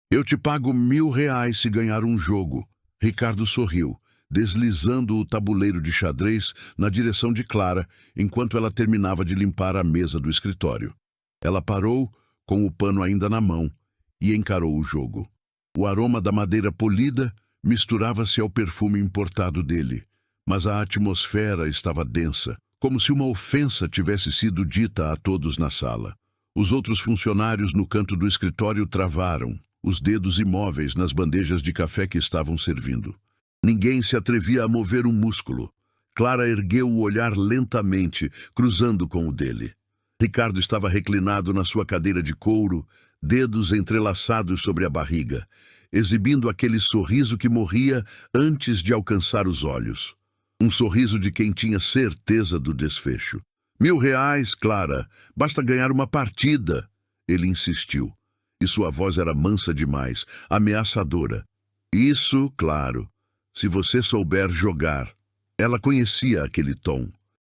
Eu te pago R$ 1.000 se ganhar um jogo. Ricardo sorriu, deslizando o tabuleiro de xadrez na direção de Clara, enquanto ela terminava de limpar a mesa do escritório. Ela parou, com o pano ainda na mão, e encarou o jogo. O aroma da madeira polida misturava-se ao perfume importado dele, mas a atmosfera estava densa, como se uma ofensa tivesse sido dita a todos na sala. Os outros funcionários no canto do escritório travaram, os dedos imóveis nas bandejas de café que estavam servindo. Ninguém se atrevia a mover um músculo. Clara ergueu o olhar lentamente, cruzando com o dele. Ricardo estava reclinado na sua cadeira de couro, dedos entrelaçados sobre a barriga, exibindo aquele sorriso que morria antes de alcançar os olhos. Um sorriso de quem tinha certeza do desfecho. R$ 1.000, Clara. Basta ganhar uma partida. Ele insistiu. E sua voz era mansa demais, ameaçadora. Isso, claro, se você souber jogar. Ela conhecia aquele tom.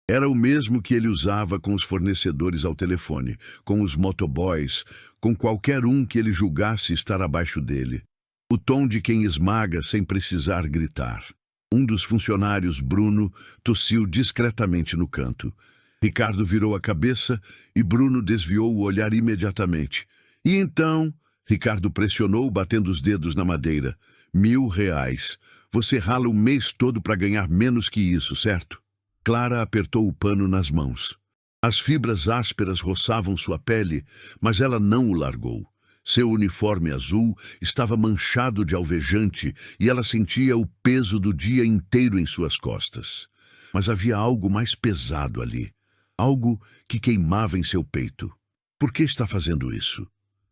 Era o mesmo que ele usava com os fornecedores ao telefone, com os motoboys, com qualquer um que ele julgasse estar abaixo dele. O tom de quem esmaga sem precisar gritar. Um dos funcionários, Bruno, tossiu discretamente no canto. Ricardo virou a cabeça e Bruno desviou o olhar imediatamente. E então, Ricardo pressionou, batendo os dedos na madeira. R$ 1.000. Você rala o mês todo para ganhar menos que isso, certo? Clara apertou o pano nas mãos. As fibras ásperas roçavam sua pele, mas ela não o largou. Seu uniforme azul estava manchado de alvejante e ela sentia o peso do dia inteiro em suas costas. Mas havia algo mais pesado ali. Algo que queimava em seu peito. Por que está fazendo isso?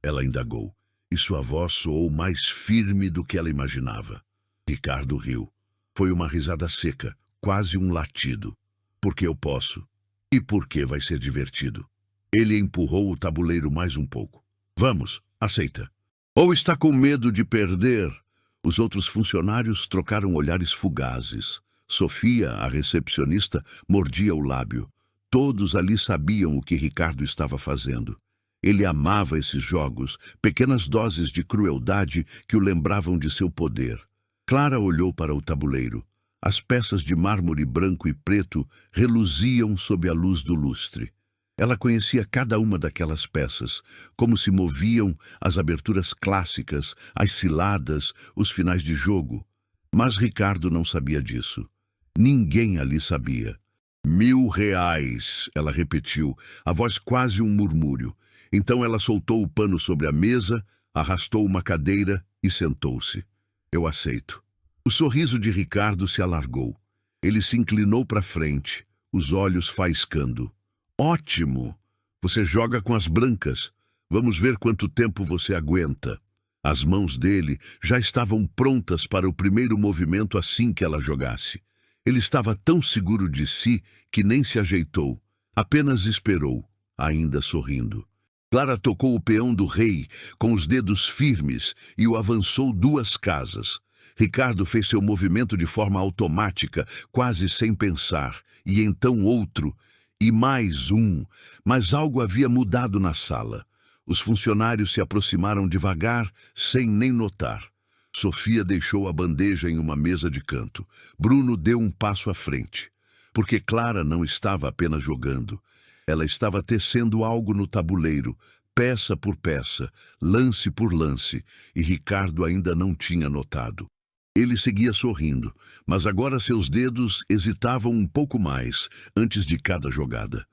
Ela indagou, e sua voz soou mais firme do que ela imaginava. Ricardo riu. Foi uma risada seca, quase um latido. Porque eu posso. E porque vai ser divertido. Ele empurrou o tabuleiro mais um pouco. Vamos, aceita. Ou está com medo de perder? Os outros funcionários trocaram olhares fugazes. Sofia, a recepcionista, mordia o lábio. Todos ali sabiam o que Ricardo estava fazendo. Ele amava esses jogos, pequenas doses de crueldade que o lembravam de seu poder. Clara olhou para o tabuleiro. As peças de mármore branco e preto reluziam sob a luz do lustre. Ela conhecia cada uma daquelas peças, como se moviam as aberturas clássicas, as ciladas, os finais de jogo. Mas Ricardo não sabia disso. Ninguém ali sabia. R$ 1.000, ela repetiu, a voz quase um murmúrio. Então ela soltou o pano sobre a mesa, arrastou uma cadeira e sentou-se. Eu aceito. O sorriso de Ricardo se alargou. Ele se inclinou para frente, os olhos faiscando. Ótimo! Você joga com as brancas. Vamos ver quanto tempo você aguenta. As mãos dele já estavam prontas para o primeiro movimento assim que ela jogasse. Ele estava tão seguro de si que nem se ajeitou. Apenas esperou, ainda sorrindo. Clara tocou o peão do rei com os dedos firmes e o avançou 2 casas. Ricardo fez seu movimento de forma automática, quase sem pensar, e então outro, e mais um, mas algo havia mudado na sala. Os funcionários se aproximaram devagar, sem nem notar. Sofia deixou a bandeja em uma mesa de canto. Bruno deu um passo à frente, porque Clara não estava apenas jogando. Ela estava tecendo algo no tabuleiro, peça por peça, lance por lance, e Ricardo ainda não tinha notado. Ele seguia sorrindo, mas agora seus dedos hesitavam um pouco mais antes de cada jogada.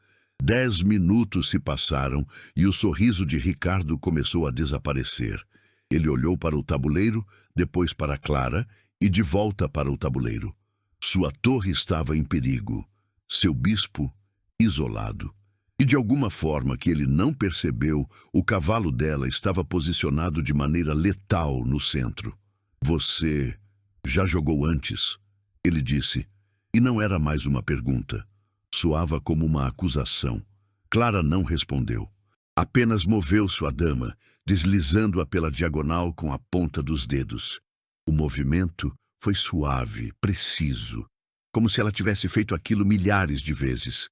10 minutos se passaram e o sorriso de Ricardo começou a desaparecer. Ele olhou para o tabuleiro, depois para Clara e de volta para o tabuleiro. Sua torre estava em perigo, seu bispo isolado. E de alguma forma que ele não percebeu, o cavalo dela estava posicionado de maneira letal no centro. Você já jogou antes? Ele disse, e não era mais uma pergunta. Soava como uma acusação. Clara não respondeu. Apenas moveu sua dama, deslizando-a pela diagonal com a ponta dos dedos. O movimento foi suave, preciso, como se ela tivesse feito aquilo milhares de vezes.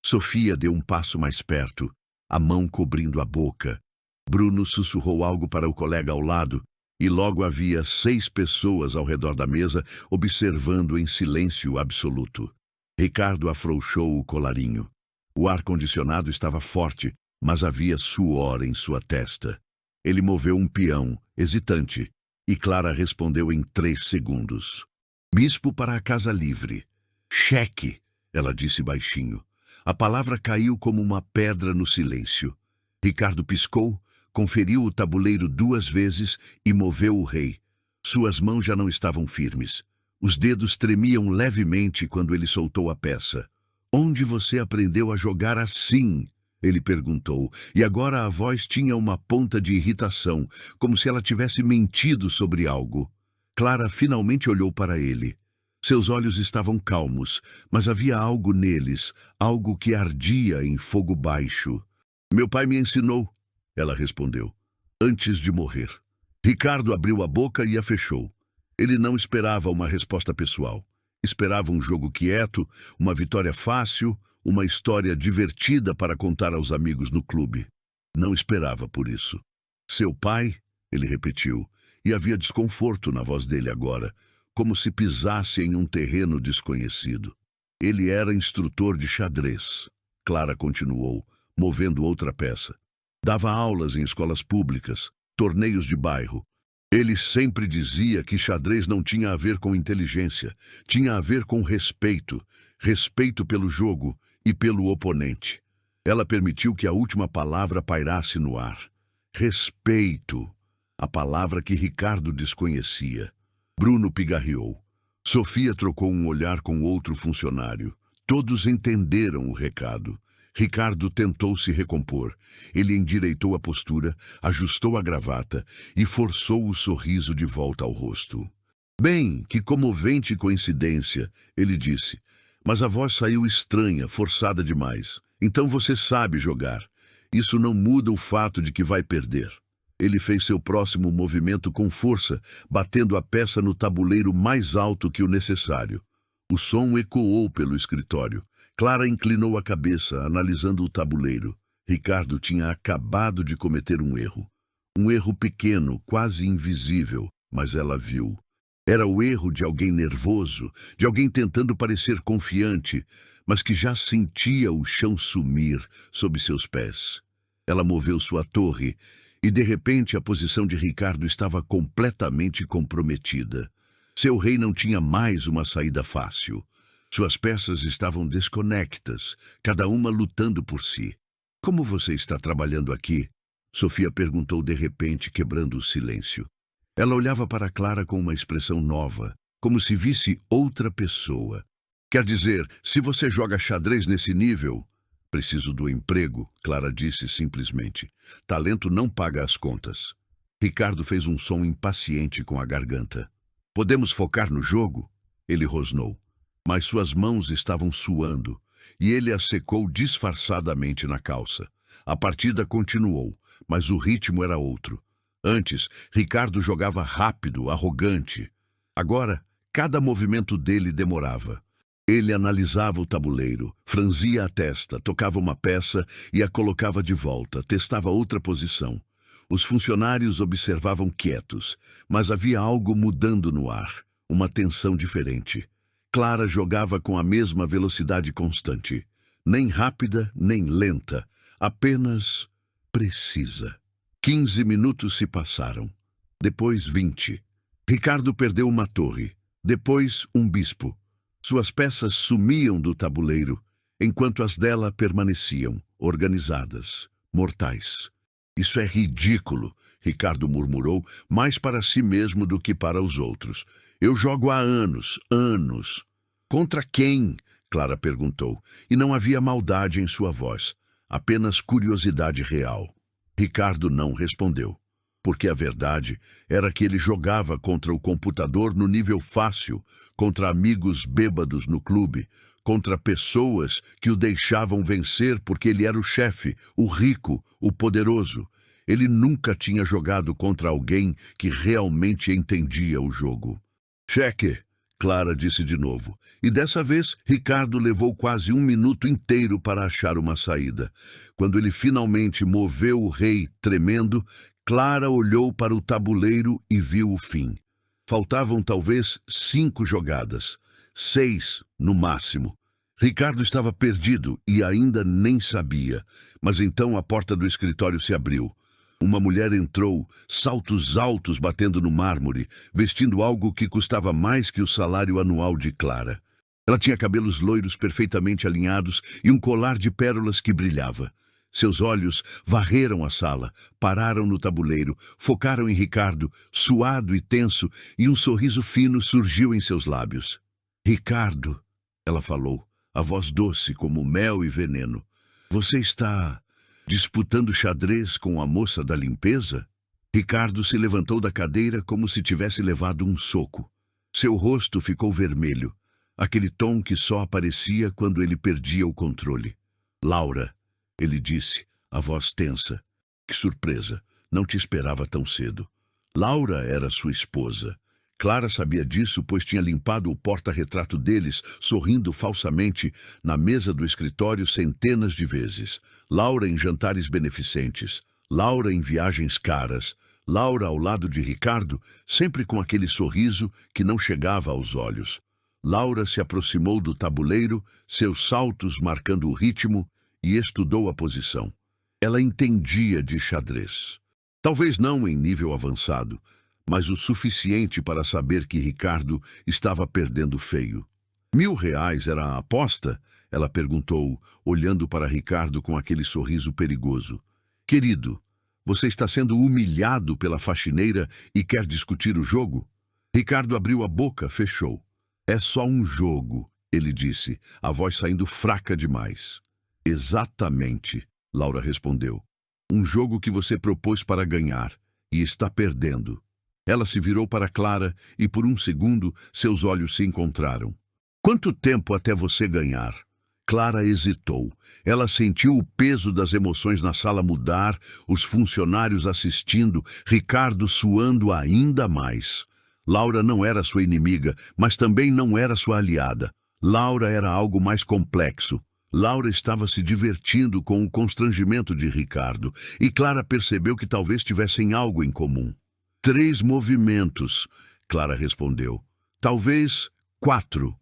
Sofia deu um passo mais perto, a mão cobrindo a boca. Bruno sussurrou algo para o colega ao lado, E logo havia 6 pessoas ao redor da mesa, observando em silêncio absoluto. Ricardo afrouxou o colarinho. O ar-condicionado estava forte, mas havia suor em sua testa. Ele moveu um peão, hesitante, e Clara respondeu em 3 segundos. Bispo para a casa livre. Cheque, ela disse baixinho. A palavra caiu como uma pedra no silêncio. Ricardo piscou, conferiu o tabuleiro 2 vezes e moveu o rei. Suas mãos já não estavam firmes. Os dedos tremiam levemente quando ele soltou a peça. Onde você aprendeu a jogar assim? Ele perguntou, e agora a voz tinha uma ponta de irritação, como se ela tivesse mentido sobre algo. Clara finalmente olhou para ele. Seus olhos estavam calmos, mas havia algo neles, algo que ardia em fogo baixo. Meu pai me ensinou, ela respondeu, antes de morrer. Ricardo abriu a boca e a fechou. Ele não esperava uma resposta pessoal. Esperava um jogo quieto, uma vitória fácil, uma história divertida para contar aos amigos no clube. Não esperava por isso. Seu pai, ele repetiu, e havia desconforto na voz dele agora, como se pisasse em um terreno desconhecido. Ele era instrutor de xadrez. Clara continuou, movendo outra peça. Dava aulas em escolas públicas, torneios de bairro. Ele sempre dizia que xadrez não tinha a ver com inteligência, tinha a ver com respeito, respeito pelo jogo e pelo oponente. Ela permitiu que a última palavra pairasse no ar. Respeito, a palavra que Ricardo desconhecia. Bruno pigarreou. Sofia trocou um olhar com outro funcionário. Todos entenderam o recado. Ricardo tentou se recompor. Ele endireitou a postura, ajustou a gravata e forçou o sorriso de volta ao rosto. Bem, que comovente coincidência, ele disse. Mas a voz saiu estranha, forçada demais. Então você sabe jogar. Isso não muda o fato de que vai perder. Ele fez seu próximo movimento com força, batendo a peça no tabuleiro mais alto que o necessário. O som ecoou pelo escritório. Clara inclinou a cabeça, analisando o tabuleiro. Ricardo tinha acabado de cometer um erro. Um erro pequeno, quase invisível, mas ela viu. Era o erro de alguém nervoso, de alguém tentando parecer confiante, mas que já sentia o chão sumir sob seus pés. Ela moveu sua torre e, de repente, a posição de Ricardo estava completamente comprometida. Seu rei não tinha mais uma saída fácil. Suas peças estavam desconectas, cada uma lutando por si. Como você está trabalhando aqui? Sofia perguntou de repente, quebrando o silêncio. Ela olhava para Clara com uma expressão nova, como se visse outra pessoa. Quer dizer, se você joga xadrez nesse nível... Preciso do emprego, Clara disse simplesmente. Talento não paga as contas. Ricardo fez um som impaciente com a garganta. Podemos focar no jogo? Ele rosnou. Mas suas mãos estavam suando, e ele as secou disfarçadamente na calça. A partida continuou, mas o ritmo era outro. Antes, Ricardo jogava rápido, arrogante. Agora, cada movimento dele demorava. Ele analisava o tabuleiro, franzia a testa, tocava uma peça e a colocava de volta, testava outra posição. Os funcionários observavam quietos, mas havia algo mudando no ar, uma tensão diferente. Clara jogava com a mesma velocidade constante, nem rápida, nem lenta, apenas precisa. 15 minutos se passaram, depois 20. Ricardo perdeu uma torre, depois um bispo. Suas peças sumiam do tabuleiro, enquanto as dela permaneciam, organizadas, mortais. Isso é ridículo, Ricardo murmurou, mais para si mesmo do que para os outros. Eu jogo há anos, anos. Contra quem? Clara perguntou, e não havia maldade em sua voz, apenas curiosidade real. Ricardo não respondeu, porque a verdade era que ele jogava contra o computador no nível fácil, contra amigos bêbados no clube, contra pessoas que o deixavam vencer porque ele era o chefe, o rico, o poderoso. Ele nunca tinha jogado contra alguém que realmente entendia o jogo. Cheque, Clara disse de novo, e dessa vez Ricardo levou quase 1 minuto inteiro para achar uma saída. Quando ele finalmente moveu o rei tremendo, Clara olhou para o tabuleiro e viu o fim. Faltavam talvez 5 jogadas, 6 no máximo. Ricardo estava perdido e ainda nem sabia, mas então a porta do escritório se abriu. Uma mulher entrou, saltos altos batendo no mármore, vestindo algo que custava mais que o salário anual de Clara. Ela tinha cabelos loiros perfeitamente alinhados e um colar de pérolas que brilhava. Seus olhos varreram a sala, pararam no tabuleiro, focaram em Ricardo, suado e tenso, e um sorriso fino surgiu em seus lábios. "Ricardo", ela falou, a voz doce como mel e veneno. "Você está disputando xadrez com a moça da limpeza?" Ricardo se levantou da cadeira como se tivesse levado um soco. Seu rosto ficou vermelho, aquele tom que só aparecia quando ele perdia o controle. "Laura", ele disse, a voz tensa. "Que surpresa, não te esperava tão cedo." Laura era sua esposa. Clara sabia disso, pois tinha limpado o porta-retrato deles, sorrindo falsamente, na mesa do escritório centenas de vezes. Laura em jantares beneficentes, Laura em viagens caras, Laura ao lado de Ricardo, sempre com aquele sorriso que não chegava aos olhos. Laura se aproximou do tabuleiro, seus saltos marcando o ritmo, e estudou a posição. Ela entendia de xadrez. Talvez não em nível avançado, mas o suficiente para saber que Ricardo estava perdendo feio. R$ 1.000 era a aposta? Ela perguntou, olhando para Ricardo com aquele sorriso perigoso. "Querido, você está sendo humilhado pela faxineira e quer discutir o jogo?" Ricardo abriu a boca, fechou. "É só um jogo", ele disse, a voz saindo fraca demais. "Exatamente", Laura respondeu. "Um jogo que você propôs para ganhar e está perdendo." Ela se virou para Clara e, por um segundo, seus olhos se encontraram. "Quanto tempo até você ganhar?" Clara hesitou. Ela sentiu o peso das emoções na sala mudar, os funcionários assistindo, Ricardo suando ainda mais. Laura não era sua inimiga, mas também não era sua aliada. Laura era algo mais complexo. Laura estava se divertindo com o constrangimento de Ricardo, e Clara percebeu que talvez tivessem algo em comum. 3 movimentos, Clara respondeu. "Talvez 4.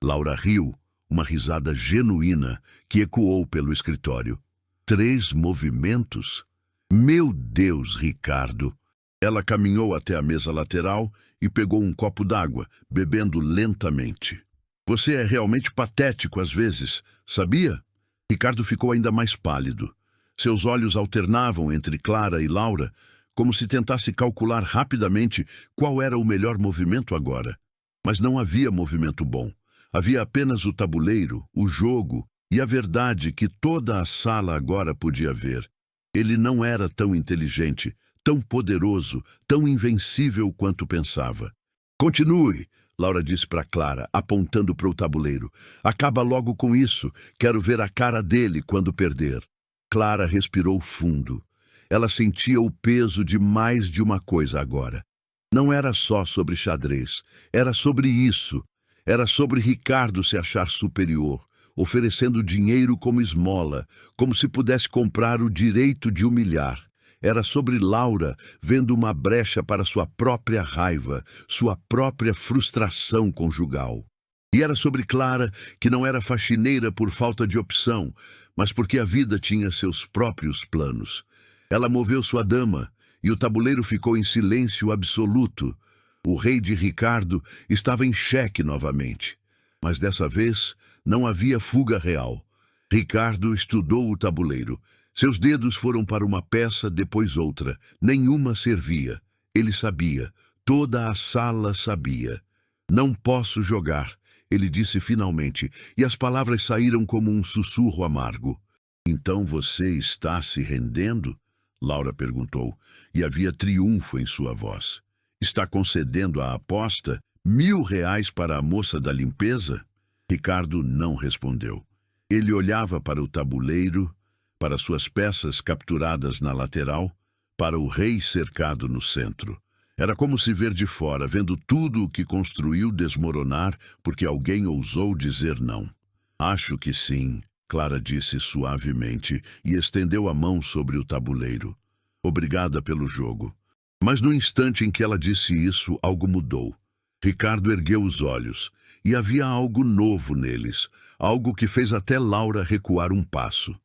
Laura riu, uma risada genuína que ecoou pelo escritório. 3 movimentos? Meu Deus, Ricardo! Ela caminhou até a mesa lateral e pegou um copo d'água, bebendo lentamente. "Você é realmente patético às vezes, sabia?" Ricardo ficou ainda mais pálido. Seus olhos alternavam entre Clara e Laura, como se tentasse calcular rapidamente qual era o melhor movimento agora. Mas não havia movimento bom. Havia apenas o tabuleiro, o jogo e a verdade que toda a sala agora podia ver. Ele não era tão inteligente, tão poderoso, tão invencível quanto pensava. "Continue", Laura disse para Clara, apontando para o tabuleiro. "Acaba logo com isso. Quero ver a cara dele quando perder." Clara respirou fundo. Ela sentia o peso de mais de uma coisa agora. Não era só sobre xadrez. Era sobre isso. Era sobre Ricardo se achar superior, oferecendo dinheiro como esmola, como se pudesse comprar o direito de humilhar. Era sobre Laura vendo uma brecha para sua própria raiva, sua própria frustração conjugal. E era sobre Clara, que não era faxineira por falta de opção, mas porque a vida tinha seus próprios planos. Ela moveu sua dama, e o tabuleiro ficou em silêncio absoluto. O rei de Ricardo estava em xeque novamente. Mas dessa vez não havia fuga real. Ricardo estudou o tabuleiro. Seus dedos foram para uma peça, depois outra. Nenhuma servia. Ele sabia. Toda a sala sabia. "Não posso jogar", ele disse finalmente, e as palavras saíram como um sussurro amargo. "Então você está se rendendo?" Laura perguntou, e havia triunfo em sua voz. "Está concedendo a aposta? R$ 1.000 para a moça da limpeza?" Ricardo não respondeu. Ele olhava para o tabuleiro, para suas peças capturadas na lateral, para o rei cercado no centro. Era como se ver de fora, vendo tudo o que construiu desmoronar porque alguém ousou dizer não. "Acho que sim", Clara disse suavemente e estendeu a mão sobre o tabuleiro. Obrigada pelo jogo. Mas no instante em que ela disse isso, algo mudou. Ricardo ergueu os olhos, e havia algo novo neles, algo que fez até Laura recuar um passo.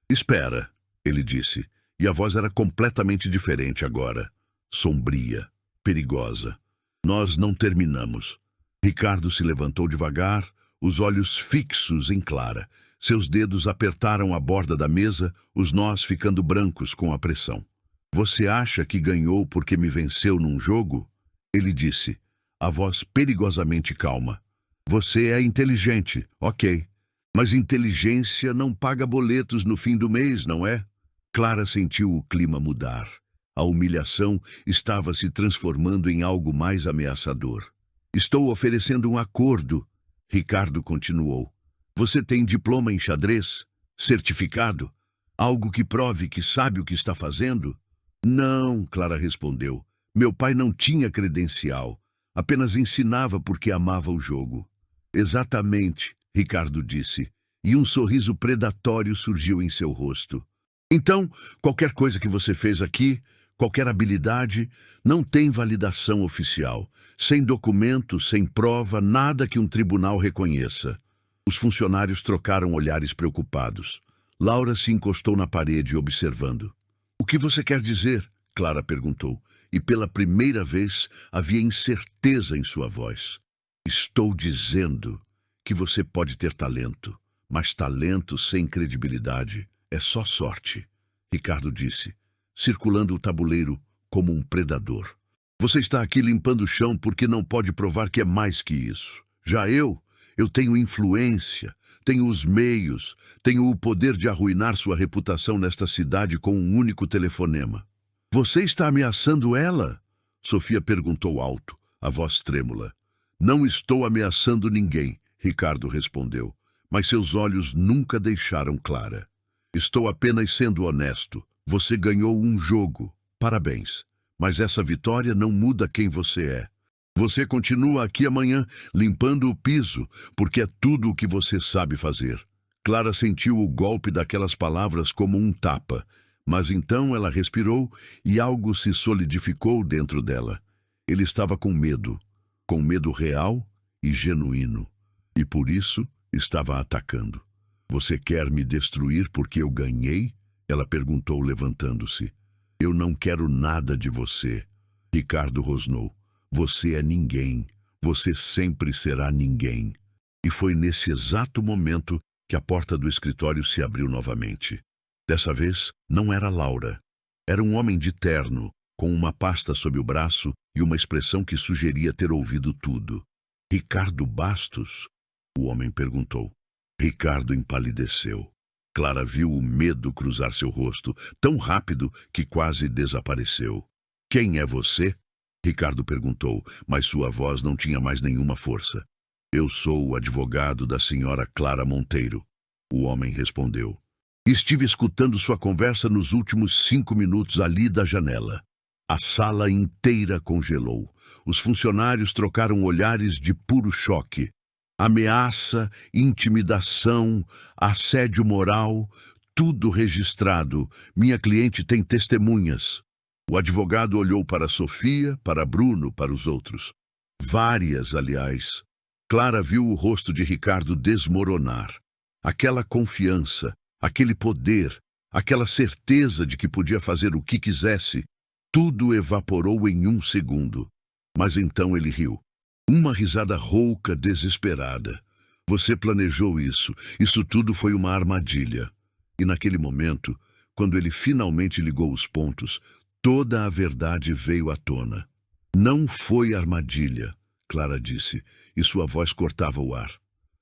Espera, ele disse, e a voz era completamente diferente agora. Sombria, perigosa. Nós não terminamos. Ricardo se levantou devagar, os olhos fixos em Clara. Seus dedos apertaram a borda da mesa, os nós ficando brancos com a pressão. Você acha que ganhou porque me venceu num jogo? Ele disse, a voz perigosamente calma. Você é inteligente, ok. Mas inteligência não paga boletos no fim do mês, não é? Clara sentiu o clima mudar. A humilhação estava se transformando em algo mais ameaçador. Estou oferecendo um acordo, Ricardo continuou. Você tem diploma em xadrez? Certificado? Algo que prove que sabe o que está fazendo? Não, Clara respondeu. Meu pai não tinha credencial. Apenas ensinava porque amava o jogo. Exatamente, Ricardo disse, e um sorriso predatório surgiu em seu rosto. Então, qualquer coisa que você fez aqui, qualquer habilidade, não tem validação oficial. Sem documento, sem prova, nada que um tribunal reconheça. Os funcionários trocaram olhares preocupados. Laura se encostou na parede, observando. O que você quer dizer? Clara perguntou, e pela primeira vez havia incerteza em sua voz. Estou dizendo que você pode ter talento, mas talento sem credibilidade é só sorte, Ricardo disse, circulando o tabuleiro como um predador. Você está aqui limpando o chão porque não pode provar que é mais que isso. Já eu tenho influência, tenho os meios, tenho o poder de arruinar sua reputação nesta cidade com um único telefonema. Você está ameaçando ela? Sofia perguntou alto, a voz trêmula. Não estou ameaçando ninguém, Ricardo respondeu, mas seus olhos nunca deixaram Clara. Estou apenas sendo honesto. Você ganhou um jogo. Parabéns. Mas essa vitória não muda quem você é. Você continua aqui amanhã, limpando o piso, porque é tudo o que você sabe fazer. Clara sentiu o golpe daquelas palavras como um tapa, mas então ela respirou e algo se solidificou dentro dela. Ele estava com medo real e genuíno, e por isso estava atacando. Você quer me destruir porque eu ganhei? Ela perguntou, levantando-se. Eu não quero nada de você. Ricardo rosnou. Você é ninguém. Você sempre será ninguém. E foi nesse exato momento que a porta do escritório se abriu novamente. Dessa vez, não era Laura. Era um homem de terno, com uma pasta sob o braço e uma expressão que sugeria ter ouvido tudo. Ricardo Bastos? O homem perguntou. Ricardo empalideceu. Clara viu o medo cruzar seu rosto, tão rápido que quase desapareceu. Quem é você? Ricardo perguntou, mas sua voz não tinha mais nenhuma força. Eu sou o advogado da senhora Clara Monteiro. O homem respondeu. Estive escutando sua conversa nos últimos 5 minutos ali da janela. A sala inteira congelou. Os funcionários trocaram olhares de puro choque. Ameaça, intimidação, assédio moral, tudo registrado. Minha cliente tem testemunhas. O advogado olhou para Sofia, para Bruno, para os outros. Várias, aliás. Clara viu o rosto de Ricardo desmoronar. Aquela confiança, aquele poder, aquela certeza de que podia fazer o que quisesse, tudo evaporou em 1 segundo. Mas então ele riu. Uma risada rouca, desesperada. Você planejou isso. Isso tudo foi uma armadilha. E naquele momento, quando ele finalmente ligou os pontos, toda a verdade veio à tona. Não foi armadilha, Clara disse, e sua voz cortava o ar.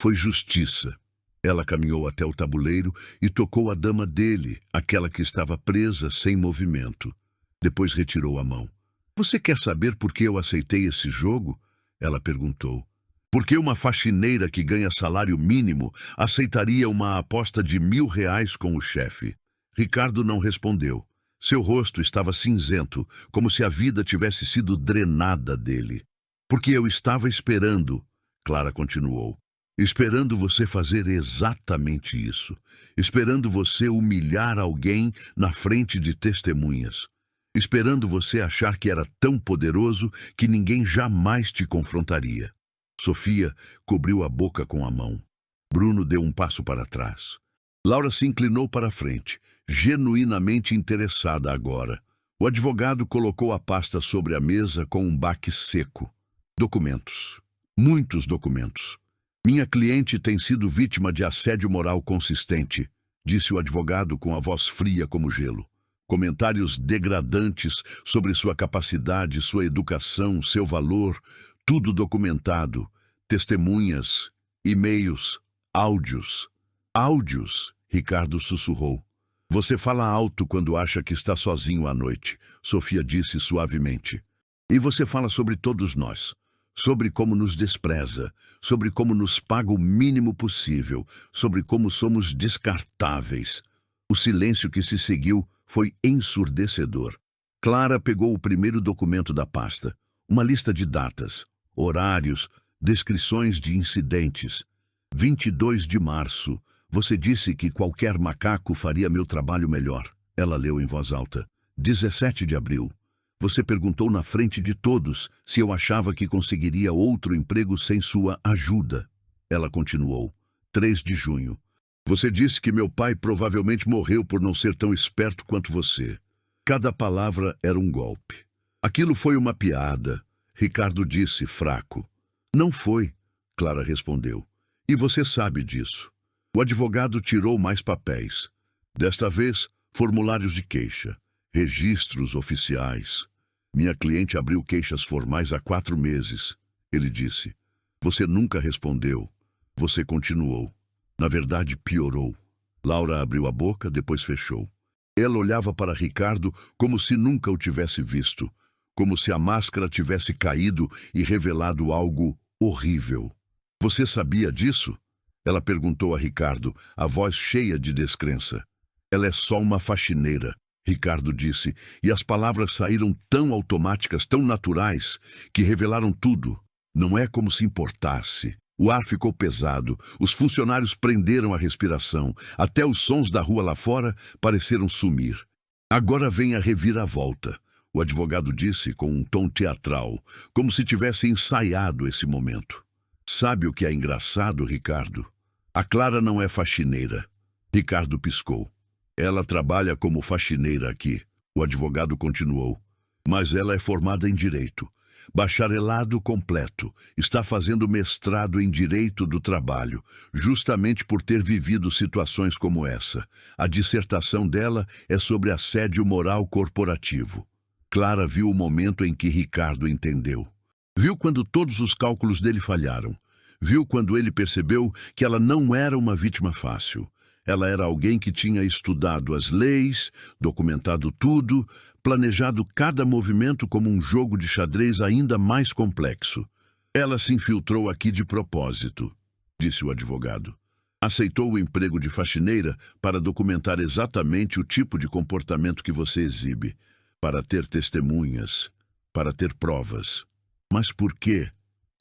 Foi justiça. Ela caminhou até o tabuleiro e tocou a dama dele, aquela que estava presa, sem movimento. Depois retirou a mão. Você quer saber por que eu aceitei esse jogo? Ela perguntou. Por que uma faxineira que ganha salário mínimo aceitaria uma aposta de R$1.000 com o chefe? Ricardo não respondeu. Seu rosto estava cinzento, como se a vida tivesse sido drenada dele. Porque eu estava esperando, Clara continuou. Esperando você fazer exatamente isso. Esperando você humilhar alguém na frente de testemunhas. esperando você achar que era tão poderoso que ninguém jamais te confrontaria. Sofia cobriu a boca com a mão. Bruno deu um passo para trás. Laura se inclinou para a frente, genuinamente interessada agora. O advogado colocou a pasta sobre a mesa com um baque seco. Documentos. Muitos documentos. Minha cliente tem sido vítima de assédio moral consistente, disse o advogado com a voz fria como gelo. Comentários degradantes sobre sua capacidade, sua educação, seu valor, tudo documentado. Testemunhas, e-mails, áudios. Áudios, Ricardo sussurrou. Você fala alto quando acha que está sozinho à noite, Sofia disse suavemente. E você fala sobre todos nós. Sobre como nos despreza, sobre como nos paga o mínimo possível, sobre como somos descartáveis. O silêncio que se seguiu foi ensurdecedor. Clara pegou o primeiro documento da pasta, uma lista de datas, horários, descrições de incidentes. 22 de março. Você disse que qualquer macaco faria meu trabalho melhor. Ela leu em voz alta. 17 de abril. Você perguntou na frente de todos se eu achava que conseguiria outro emprego sem sua ajuda. Ela continuou. 3 de junho. Você disse que meu pai provavelmente morreu por não ser tão esperto quanto você. Cada palavra era um golpe. Aquilo foi uma piada, Ricardo disse, fraco. Não foi, Clara respondeu. E você sabe disso. O advogado tirou mais papéis. Desta vez, formulários de queixa. Registros oficiais. Minha cliente abriu queixas formais há 4 meses. Ele disse. Você nunca respondeu. Você continuou. Na verdade, piorou. Laura abriu a boca, depois fechou. Ela olhava para Ricardo como se nunca o tivesse visto. Como se a máscara tivesse caído e revelado algo horrível. Você sabia disso? Ela perguntou a Ricardo, a voz cheia de descrença. Ela é só uma faxineira. Ricardo disse, e as palavras saíram tão automáticas, tão naturais, que revelaram tudo. Não é como se importasse. O ar ficou pesado, os funcionários prenderam a respiração, até os sons da rua lá fora pareceram sumir. Agora vem a reviravolta, o advogado disse com um tom teatral, como se tivesse ensaiado esse momento. Sabe o que é engraçado, Ricardo? A Clara não é faxineira. Ricardo piscou. Ela trabalha como faxineira aqui, o advogado continuou. Mas ela é formada em Direito. Bacharelado completo. Está fazendo mestrado em Direito do Trabalho, justamente por ter vivido situações como essa. A dissertação dela é sobre assédio moral corporativo. Clara viu o momento em que Ricardo entendeu. Viu quando todos os cálculos dele falharam. Viu quando ele percebeu que ela não era uma vítima fácil. Ela era alguém que tinha estudado as leis, documentado tudo, planejado cada movimento como um jogo de xadrez ainda mais complexo. Ela se infiltrou aqui de propósito, disse o advogado. Aceitou o emprego de faxineira para documentar exatamente o tipo de comportamento que você exibe, para ter testemunhas, para ter provas. Mas por quê?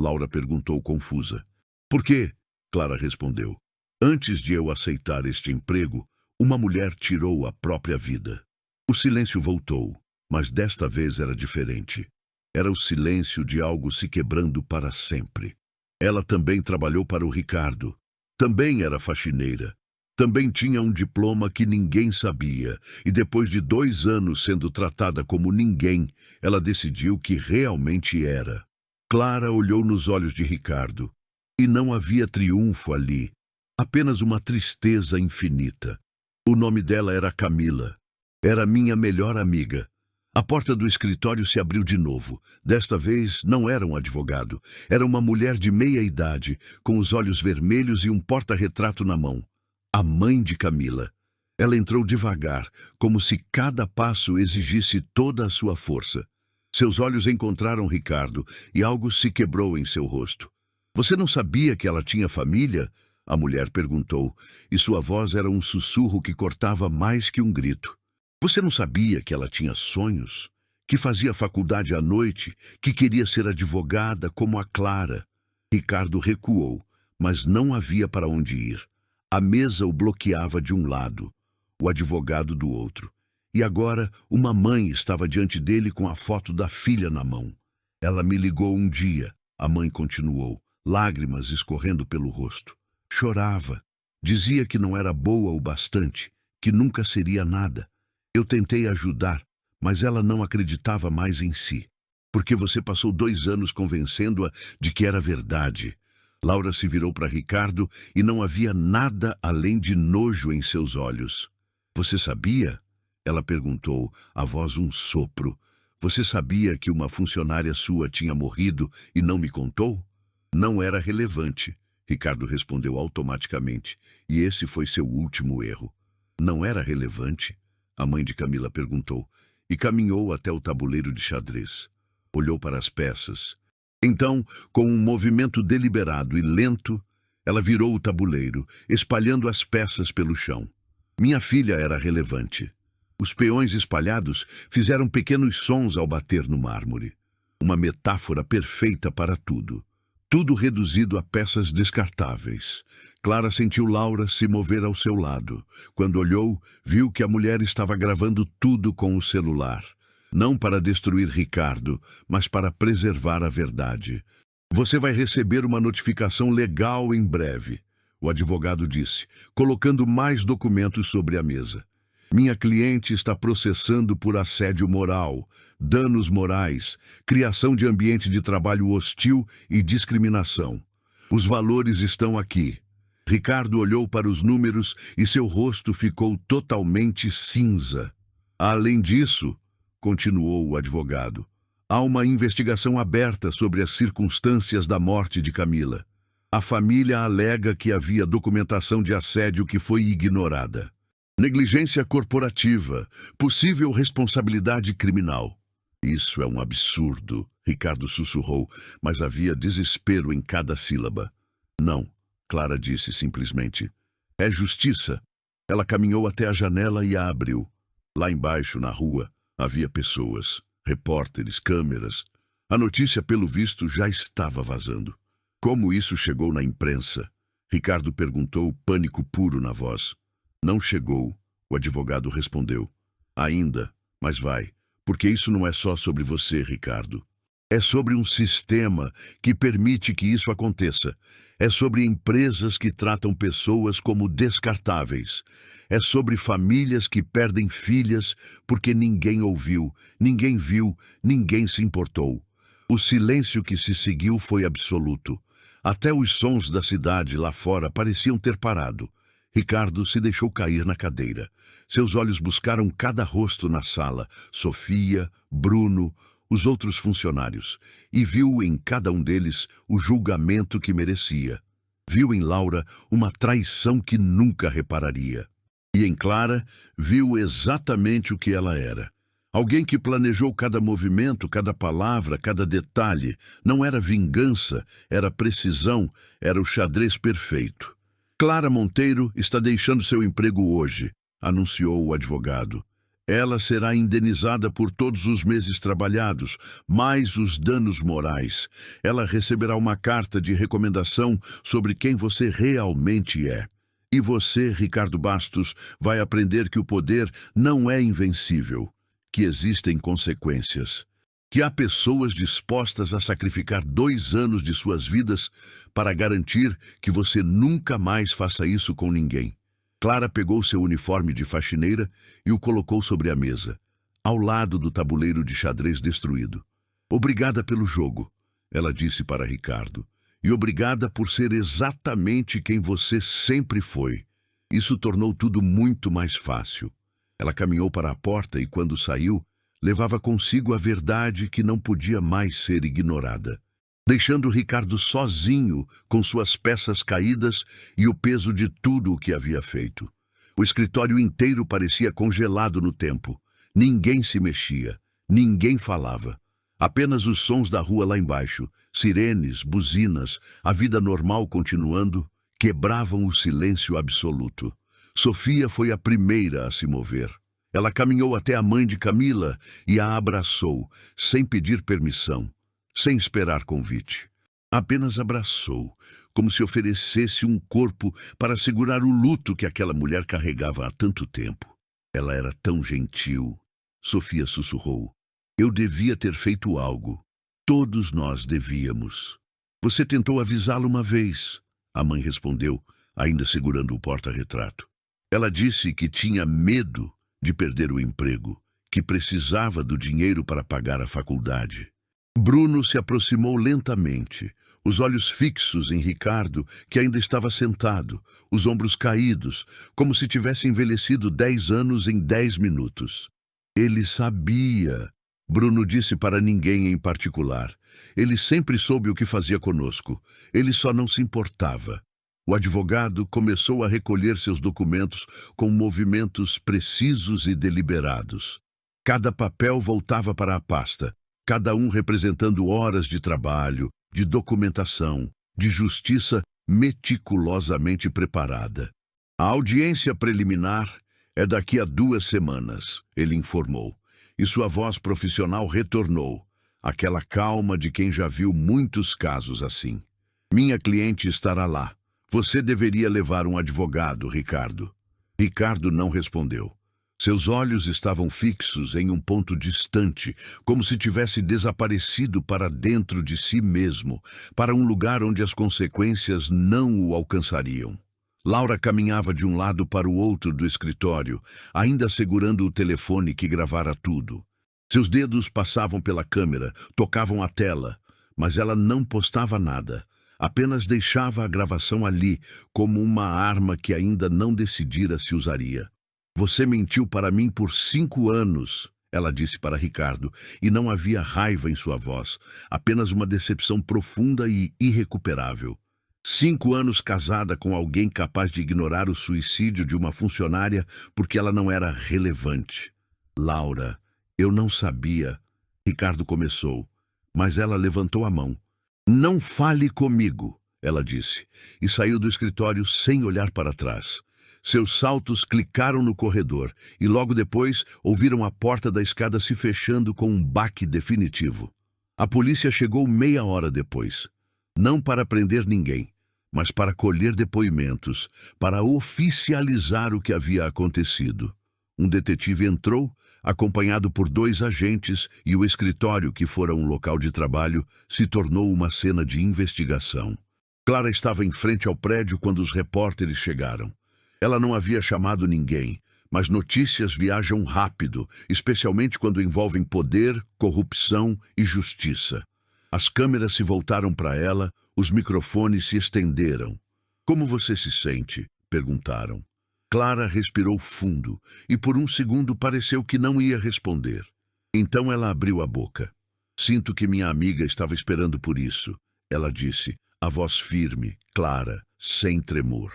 Laura perguntou confusa. Por quê? Clara respondeu. Antes de eu aceitar este emprego, uma mulher tirou a própria vida. O silêncio voltou, mas desta vez era diferente. Era o silêncio de algo se quebrando para sempre. Ela também trabalhou para o Ricardo. Também era faxineira. Também tinha um diploma que ninguém sabia, e depois de 2 anos sendo tratada como ninguém, ela decidiu que realmente era. Clara olhou nos olhos de Ricardo, e não havia triunfo ali. Apenas uma tristeza infinita. O nome dela era Camila. Era minha melhor amiga. A porta do escritório se abriu de novo. Desta vez não era um advogado. Era uma mulher de meia idade, com os olhos vermelhos e um porta-retrato na mão. A mãe de Camila. Ela entrou devagar, como se cada passo exigisse toda a sua força. Seus olhos encontraram Ricardo e algo se quebrou em seu rosto. Você não sabia que ela tinha família? A mulher perguntou, e sua voz era um sussurro que cortava mais que um grito. Você não sabia que ela tinha sonhos? Que fazia faculdade à noite? Que queria ser advogada como a Clara? Ricardo recuou, mas não havia para onde ir. A mesa o bloqueava de um lado, o advogado do outro. E agora uma mãe estava diante dele com a foto da filha na mão. Ela me ligou um dia, a mãe continuou, lágrimas escorrendo pelo rosto. Chorava. Dizia que não era boa o bastante, que nunca seria nada. Eu tentei ajudar, mas ela não acreditava mais em si. Porque você passou 2 anos convencendo-a de que era verdade. Laura se virou para Ricardo e não havia nada além de nojo em seus olhos. Você sabia? Ela perguntou, a voz um sopro. Você sabia que uma funcionária sua tinha morrido e não me contou? Não era relevante, Ricardo respondeu automaticamente, e esse foi seu último erro. Não era relevante? A mãe de Camila perguntou, e caminhou até o tabuleiro de xadrez. Olhou para as peças. Então, com um movimento deliberado e lento, ela virou o tabuleiro, espalhando as peças pelo chão. Minha filha era relevante. Os peões espalhados fizeram pequenos sons ao bater no mármore. Uma metáfora perfeita para tudo. Tudo reduzido a peças descartáveis. Clara sentiu Laura se mover ao seu lado. Quando olhou, viu que a mulher estava gravando tudo com o celular. Não para destruir Ricardo, mas para preservar a verdade. Você vai receber uma notificação legal em breve, o advogado disse, colocando mais documentos sobre a mesa. Minha cliente está processando por assédio moral, danos morais, criação de ambiente de trabalho hostil e discriminação. Os valores estão aqui. Ricardo olhou para os números e seu rosto ficou totalmente cinza. Além disso, continuou o advogado, há uma investigação aberta sobre as circunstâncias da morte de Camila. A família alega que havia documentação de assédio que foi ignorada. Negligência corporativa, possível responsabilidade criminal. Isso é um absurdo, Ricardo sussurrou, mas havia desespero em cada sílaba. Não, Clara disse simplesmente. É justiça. Ela caminhou até a janela e a abriu. Lá embaixo, na rua, havia pessoas, repórteres, câmeras. A notícia, pelo visto, já estava vazando. Como isso chegou na imprensa? Ricardo perguntou, pânico puro na voz. Não chegou, o advogado respondeu. Ainda, mas vai, porque isso não é só sobre você, Ricardo. É sobre um sistema que permite que isso aconteça. É sobre empresas que tratam pessoas como descartáveis. É sobre famílias que perdem filhas porque ninguém ouviu, ninguém viu, ninguém se importou. O silêncio que se seguiu foi absoluto. Até os sons da cidade lá fora pareciam ter parado. Ricardo se deixou cair na cadeira. Seus olhos buscaram cada rosto na sala, Sofia, Bruno, os outros funcionários, e viu em cada um deles o julgamento que merecia. Viu em Laura uma traição que nunca repararia. E em Clara, viu exatamente o que ela era. Alguém que planejou cada movimento, cada palavra, cada detalhe. Não era vingança, era precisão, era o xadrez perfeito. Clara Monteiro está deixando seu emprego hoje, anunciou o advogado. Ela será indenizada por todos os meses trabalhados, mais os danos morais. Ela receberá uma carta de recomendação sobre quem você realmente é. E você, Ricardo Bastos, vai aprender que o poder não é invencível, que existem consequências, que há pessoas dispostas a sacrificar 2 anos de suas vidas para garantir que você nunca mais faça isso com ninguém. Clara pegou seu uniforme de faxineira e o colocou sobre a mesa, ao lado do tabuleiro de xadrez destruído. Obrigada pelo jogo, ela disse para Ricardo, e obrigada por ser exatamente quem você sempre foi. Isso tornou tudo muito mais fácil. Ela caminhou para a porta e, quando saiu, levava consigo a verdade que não podia mais ser ignorada, deixando Ricardo sozinho com suas peças caídas e o peso de tudo o que havia feito. O escritório inteiro parecia congelado no tempo. Ninguém se mexia, ninguém falava. Apenas os sons da rua lá embaixo, sirenes, buzinas, a vida normal continuando, quebravam o silêncio absoluto. Sofia foi a primeira a se mover. Ela caminhou até a mãe de Camila e a abraçou, sem pedir permissão, sem esperar convite. Apenas abraçou, como se oferecesse um corpo para segurar o luto que aquela mulher carregava há tanto tempo. Ela era tão gentil. Sofia sussurrou. Eu devia ter feito algo. Todos nós devíamos. Você tentou avisá-la uma vez, a mãe respondeu, ainda segurando o porta-retrato. Ela disse que tinha medo de perder o emprego, que precisava do dinheiro para pagar a faculdade. Bruno se aproximou lentamente, os olhos fixos em Ricardo, que ainda estava sentado, os ombros caídos, como se tivesse envelhecido 10 anos em 10 minutos. Ele sabia. Bruno disse para ninguém em particular. Ele sempre soube o que fazia conosco. Ele só não se importava. O advogado começou a recolher seus documentos com movimentos precisos e deliberados. Cada papel voltava para a pasta, cada um representando horas de trabalho, de documentação, de justiça meticulosamente preparada. A audiência preliminar é daqui a 2 semanas, ele informou, e sua voz profissional retornou, aquela calma de quem já viu muitos casos assim. Minha cliente estará lá. Você deveria levar um advogado, Ricardo. Ricardo não respondeu. Seus olhos estavam fixos em um ponto distante, como se tivesse desaparecido para dentro de si mesmo, para um lugar onde as consequências não o alcançariam. Laura caminhava de um lado para o outro do escritório, ainda segurando o telefone que gravara tudo. Seus dedos passavam pela câmera, tocavam a tela, mas ela não postava nada. Apenas deixava a gravação ali, como uma arma que ainda não decidira se usaria. Você mentiu para mim por 5 anos, ela disse para Ricardo, e não havia raiva em sua voz, apenas uma decepção profunda e irrecuperável. 5 anos casada com alguém capaz de ignorar o suicídio de uma funcionária porque ela não era relevante. Laura, eu não sabia. Ricardo começou, mas ela levantou a mão. Não fale comigo, ela disse, e saiu do escritório sem olhar para trás. Seus saltos clicaram no corredor e logo depois ouviram a porta da escada se fechando com um baque definitivo. A polícia chegou meia hora depois. Não para prender ninguém, mas para colher depoimentos, para oficializar o que havia acontecido. Um detetive entrou, acompanhado por 2 agentes, e o escritório, que fora um local de trabalho, se tornou uma cena de investigação. Clara estava em frente ao prédio quando os repórteres chegaram. Ela não havia chamado ninguém, mas notícias viajam rápido, especialmente quando envolvem poder, corrupção e justiça. As câmeras se voltaram para ela, os microfones se estenderam. Como você se sente? Perguntaram. Clara respirou fundo e por um segundo pareceu que não ia responder. Então ela abriu a boca. Sinto que minha amiga estava esperando por isso, ela disse, a voz firme, clara, sem tremor.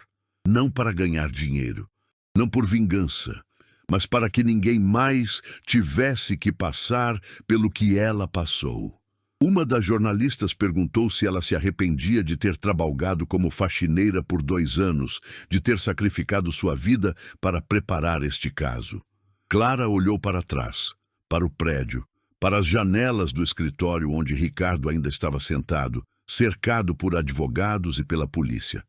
Não para ganhar dinheiro, não por vingança, mas para que ninguém mais tivesse que passar pelo que ela passou. Uma das jornalistas perguntou se ela se arrependia de ter trabalhado como faxineira por 2 anos, de ter sacrificado sua vida para preparar este caso. Clara olhou para trás, para o prédio, para as janelas do escritório onde Ricardo ainda estava sentado, cercado por advogados e pela polícia.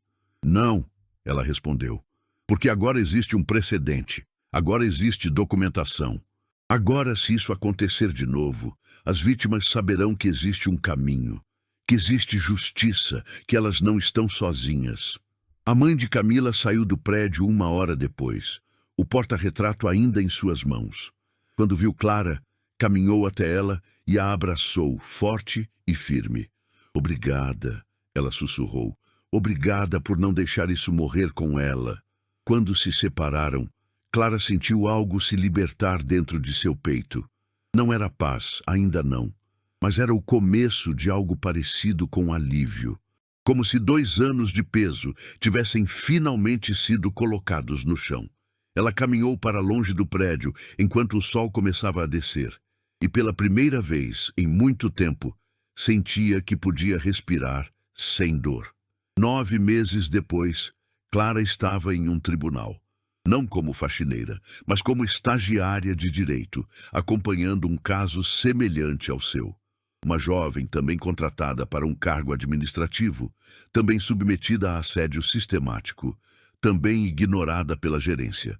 Não, ela respondeu, porque agora existe um precedente, agora existe documentação. Agora, se isso acontecer de novo, as vítimas saberão que existe um caminho, que existe justiça, que elas não estão sozinhas. A mãe de Camila saiu do prédio 1 hora depois, o porta-retrato ainda em suas mãos. Quando viu Clara, caminhou até ela e a abraçou, forte e firme. Obrigada, ela sussurrou. Obrigada por não deixar isso morrer com ela. Quando se separaram, Clara sentiu algo se libertar dentro de seu peito. Não era paz, ainda não, mas era o começo de algo parecido com alívio. Como se 2 anos de peso tivessem finalmente sido colocados no chão. Ela caminhou para longe do prédio enquanto o sol começava a descer. E pela primeira vez, em muito tempo, sentia que podia respirar sem dor. 9 meses depois, Clara estava em um tribunal. Não como faxineira, mas como estagiária de direito, acompanhando um caso semelhante ao seu. Uma jovem também contratada para um cargo administrativo, também submetida a assédio sistemático, também ignorada pela gerência.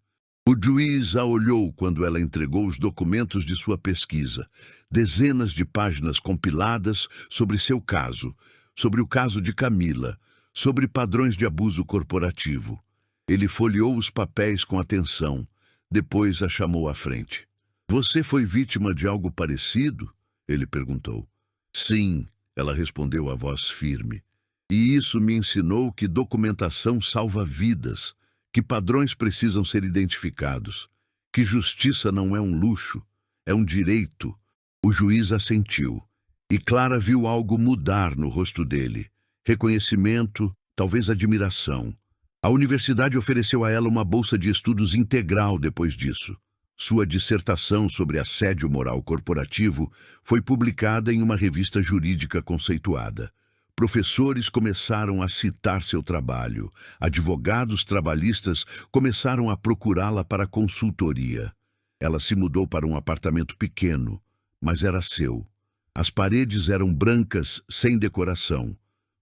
O juiz a olhou quando ela entregou os documentos de sua pesquisa, dezenas de páginas compiladas sobre seu caso, sobre o caso de Camila, sobre padrões de abuso corporativo. Ele folheou os papéis com atenção, depois a chamou à frente. Você foi vítima de algo parecido? Ele perguntou. Sim, ela respondeu a voz firme. E isso me ensinou que documentação salva vidas, que padrões precisam ser identificados, que justiça não é um luxo, é um direito. O juiz assentiu, e Clara viu algo mudar no rosto dele. Reconhecimento, talvez admiração. A universidade ofereceu a ela uma bolsa de estudos integral depois disso. Sua dissertação sobre assédio moral corporativo foi publicada em uma revista jurídica conceituada. Professores começaram a citar seu trabalho. Advogados trabalhistas começaram a procurá-la para consultoria. Ela se mudou para um apartamento pequeno, mas era seu. As paredes eram brancas, sem decoração,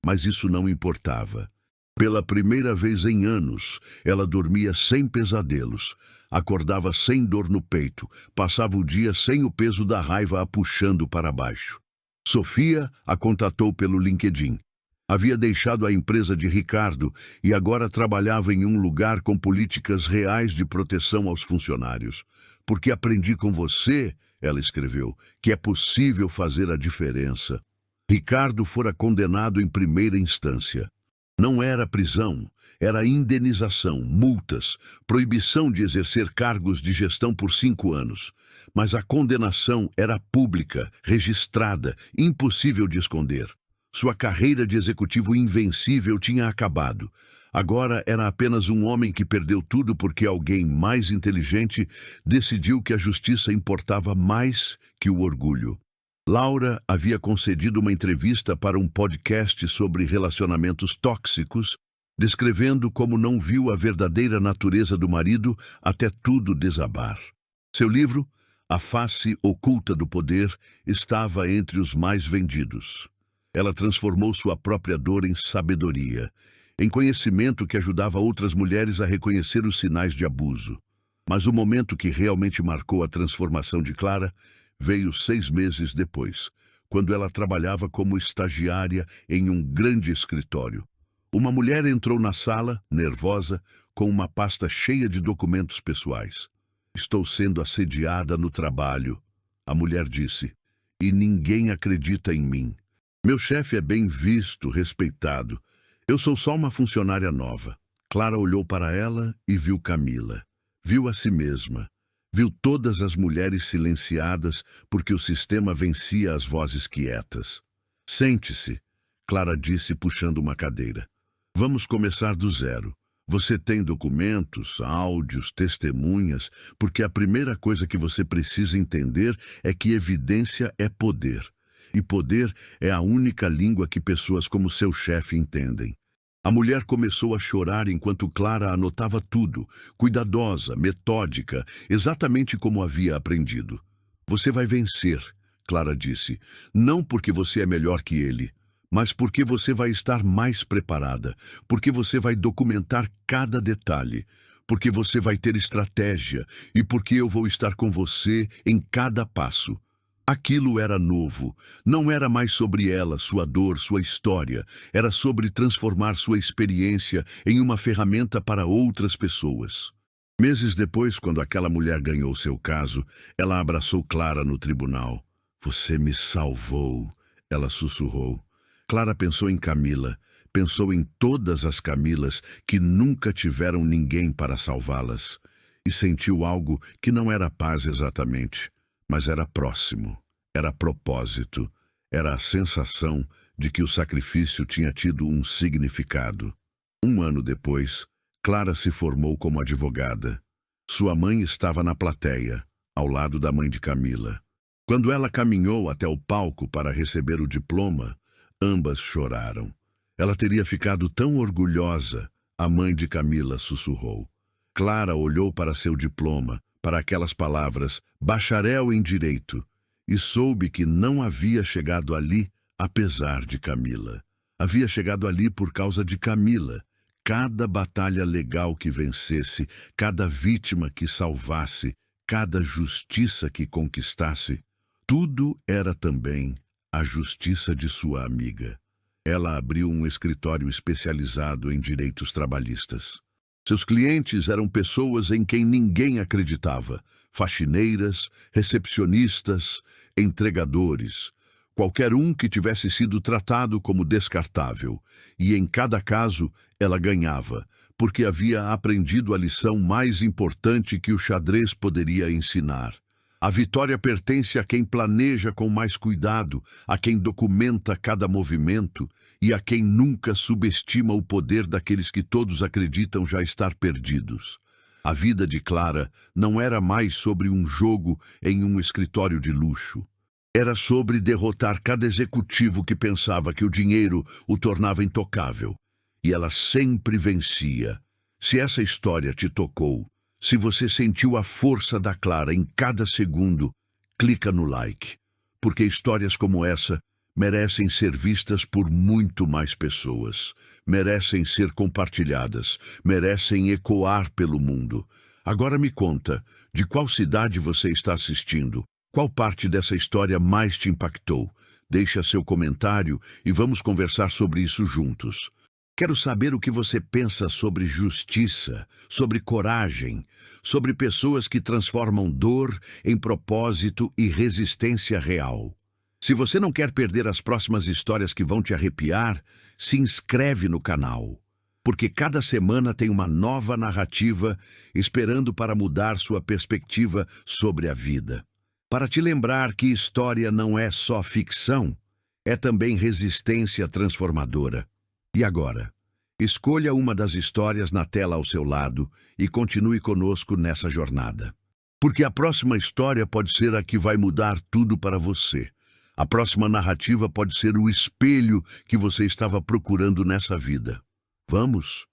mas isso não importava. Pela primeira vez em anos, ela dormia sem pesadelos, acordava sem dor no peito, passava o dia sem o peso da raiva a puxando para baixo. Sofia a contatou pelo LinkedIn. Havia deixado a empresa de Ricardo e agora trabalhava em um lugar com políticas reais de proteção aos funcionários. Porque aprendi com você, ela escreveu, que é possível fazer a diferença. Ricardo fora condenado em primeira instância. Não era prisão, era indenização, multas, proibição de exercer cargos de gestão por 5 anos. Mas a condenação era pública, registrada, impossível de esconder. Sua carreira de executivo invencível tinha acabado. Agora era apenas um homem que perdeu tudo porque alguém mais inteligente decidiu que a justiça importava mais que o orgulho. Laura havia concedido uma entrevista para um podcast sobre relacionamentos tóxicos, descrevendo como não viu a verdadeira natureza do marido até tudo desabar. Seu livro, A Face Oculta do Poder, estava entre os mais vendidos. Ela transformou sua própria dor em sabedoria, em conhecimento que ajudava outras mulheres a reconhecer os sinais de abuso. Mas o momento que realmente marcou a transformação de Clara veio 6 meses depois, quando ela trabalhava como estagiária em um grande escritório. Uma mulher entrou na sala, nervosa, com uma pasta cheia de documentos pessoais. Estou sendo assediada no trabalho, a mulher disse, e ninguém acredita em mim. Meu chefe é bem visto, respeitado. Eu sou só uma funcionária nova. Clara olhou para ela e viu Camila. Viu a si mesma. Viu todas as mulheres silenciadas porque o sistema vencia as vozes quietas. Sente-se, Clara disse puxando uma cadeira. Vamos começar do zero. Você tem documentos, áudios, testemunhas, porque a primeira coisa que você precisa entender é que evidência é poder. E poder é a única língua que pessoas como seu chefe entendem. A mulher começou a chorar enquanto Clara anotava tudo, cuidadosa, metódica, exatamente como havia aprendido. Você vai vencer, Clara disse, não porque você é melhor que ele, mas porque você vai estar mais preparada, porque você vai documentar cada detalhe, porque você vai ter estratégia e porque eu vou estar com você em cada passo. Aquilo era novo. Não era mais sobre ela, sua dor, sua história. Era sobre transformar sua experiência em uma ferramenta para outras pessoas. Meses depois, quando aquela mulher ganhou seu caso, ela abraçou Clara no tribunal. Você me salvou, ela sussurrou. Clara pensou em Camila, pensou em todas as Camilas que nunca tiveram ninguém para salvá-las, e sentiu algo que não era paz exatamente, mas era próximo, era propósito, era a sensação de que o sacrifício tinha tido um significado. 1 ano depois, Clara se formou como advogada. Sua mãe estava na plateia, ao lado da mãe de Camila. Quando ela caminhou até o palco para receber o diploma, ambas choraram. Ela teria ficado tão orgulhosa, a mãe de Camila sussurrou. Clara olhou para seu diploma, para aquelas palavras, bacharel em direito, e soube que não havia chegado ali apesar de Camila. Havia chegado ali por causa de Camila. cada batalha legal que vencesse, cada vítima que salvasse, cada justiça que conquistasse, tudo era também a justiça de sua amiga. Ela abriu um escritório especializado em direitos trabalhistas. Seus clientes eram pessoas em quem ninguém acreditava: faxineiras, recepcionistas, entregadores. Qualquer um que tivesse sido tratado como descartável. E em cada caso, ela ganhava, porque havia aprendido a lição mais importante que o xadrez poderia ensinar. A vitória pertence a quem planeja com mais cuidado, a quem documenta cada movimento e a quem nunca subestima o poder daqueles que todos acreditam já estar perdidos. A vida de Clara não era mais sobre um jogo em um escritório de luxo. Era sobre derrotar cada executivo que pensava que o dinheiro o tornava intocável. E ela sempre vencia. Se essa história te tocou, se você sentiu a força da Clara em cada segundo, clica no like, porque histórias como essa merecem ser vistas por muito mais pessoas, merecem ser compartilhadas, merecem ecoar pelo mundo. Agora me conta, de qual cidade você está assistindo? Qual parte dessa história mais te impactou? Deixa seu comentário e vamos conversar sobre isso juntos. Quero saber o que você pensa sobre justiça, sobre coragem, sobre pessoas que transformam dor em propósito e resistência real. Se você não quer perder as próximas histórias que vão te arrepiar, se inscreve no canal, porque cada semana tem uma nova narrativa esperando para mudar sua perspectiva sobre a vida. Para te lembrar que história não é só ficção, é também resistência transformadora. E agora? Escolha uma das histórias na tela ao seu lado e continue conosco nessa jornada. Porque a próxima história pode ser a que vai mudar tudo para você. A próxima narrativa pode ser o espelho que você estava procurando nessa vida. Vamos?